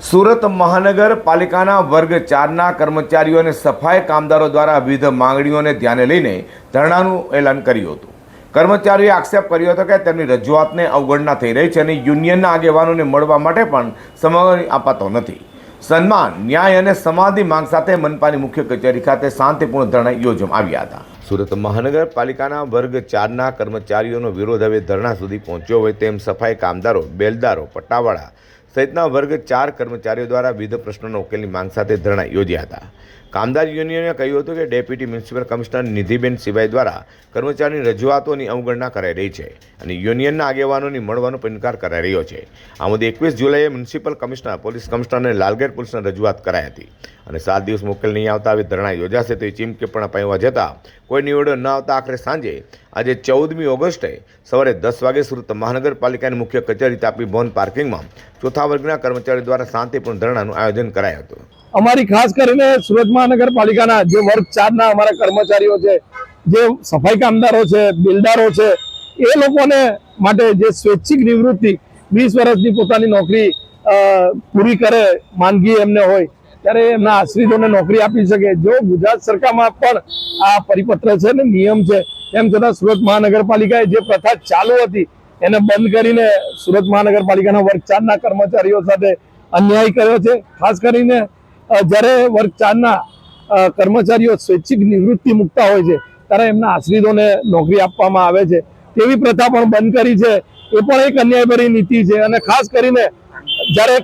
સુરત મહાનગરપાલિકાના વર્ગ 4ના કર્મચારીઓ અને સફાઈ કામદારો દ્વારા વિવિધ માંગણીઓને ધ્યાને લઈને ધરણાનું એલાન કર્યું હતું। કર્મચારીઓએ આક્ષેપ કર્યો હતો કે તેમની રજૂઆતને અવગણના થઈ રહી છે અને યુનિયનના આગેવાનોને મળવા માટે પણ સમય અપાતો નથી। સન્માન, ન્યાય અને સમાનની માંગ સાથે મનપાની મુખ્ય કચેરી ખાતે શાંતિપૂર્ણ ધરણા યોજવામાં આવ્યા હતા। સુરત મહાનગરપાલિકાના વર્ગ 4ના કર્મચારીઓનો વિરોધ હવે ધરણા સુધી પહોંચ્યો હોય તેમ સફાઈ કામદારો, બેલદારો, પટ્ટાવાળા સહિતના વર્ગ 4 કર્મચારીઓ દ્વારા વિવિધ પ્રશ્નોના ઉકેલની માંગ સાથે ધરણા યોજ્યા હતા। કામદાર યુનિયને કહ્યું હતું કે ડેપ્યુટી મ્યુનિસિપલ કમિશનર નિધિબેન સિવાય દ્વારા કર્મચારીની રજૂઆતોની અવગણના કરાઈ રહી છે અને યુનિયનના આગેવાનોની મળવાનો ઇનકાર કરાઈ રહ્યો છે। આ મુદ્દે 21 જુલાઈએ મ્યુનિસિપલ કમિશનર, પોલીસ કમિશનર અને લાલગેટ પોલીસને રજૂઆત કરાઈ હતી અને 7 દિવસમાં ઉકેલ નહીં આવતા હવે ધરણા યોજાશે તો ચીમકી પણ અપાવવા જતાં કોઈ નિવેડો ન આવતા આખરે સાંજે આજે 14મી ઓગસ્ટે સવારે 10 વાગે સુરત મહાનગરપાલિકાની મુખ્ય કચેરી તાપી ભવન પાર્કિંગમાં ચોથા વર્ગના કર્મચારીઓ દ્વારા શાંતિપૂર્ણ ધરણાનું આયોજન કરાયું હતું। અમારી ખાસ કરીને સુરત મહાનગરપાલિકાના જે વર્ગ 4ના અમારા કર્મચારીઓ છે, જે સફાઈ કામદારો છે, બિલ્ડરો છે, એ લોકોને માટે જે સ્વૈચ્છિક નિવૃત્તિ 20 વર્ષની પોતાની નોકરી પૂરી કરે, માંદગી એમને હોય ત્યારે એમના આશ્રિતોને નોકરી આપી શકે। જો ગુજરાત સરકારમાં પણ આ પરિપત્ર છે ને નિયમ છે, તેમ છતાં સુરત મહાનગરપાલિકાએ જે પ્રથા ચાલુ હતી એને બંધ કરીને સુરત મહાનગરપાલિકાના વર્ગ 4ના કર્મચારીઓ સાથે અન્યાય કર્યો છે। ખાસ કરીને જ્યારે વર્ગ 4ના કર્મચારીઓ સ્વૈચ્છિક નિવૃત્તિ મૂકતા હોય છે ત્યારે એમના આશ્રિતોને નોકરી આપવામાં આવે છે, તેવી પ્રથા પણ બંધ કરી છે। એ પણ એક અન્યાયભરી નીતિ છે અને ખાસ કરીને જ્યારે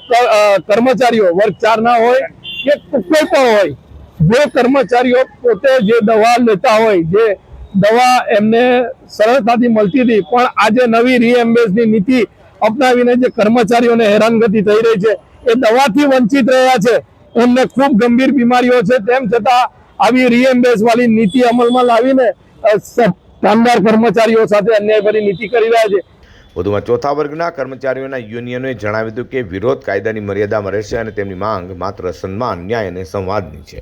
કર્મચારીઓ વર્ગ 4ના હોય કે કોઈ પણ હોય, જે કર્મચારીઓ પોતે જે દવા લેતા હોય, જે દવા એમને સરળતાથી મળતી હતી, પણ આજે નવી રીએમ્બર્સની નીતિ અપનાવીને જે કર્મચારીઓને હેરાનગતિ થઈ રહી છે, એ દવાથી વંચિત રહ્યા છે, એમને ખૂબ ગંભીર બીમારીઓ છે, તેમ છતાં આવી રીએમ્બર્સ વાળી નીતિ અમલમાં લાવીને કામદાર કર્મચારીઓ સાથે અન્યાયભરી નીતિ કરી રહ્યા છે। વધુમાં ચોથા વર્ગના કર્મચારીઓના યુનિયનોએ જણાવ્યું હતું કે વિરોધ કાયદાની મર્યાદામાં રહેશે અને તેમની માંગ માત્ર સન્માન, ન્યાય અને સંવાદની છે।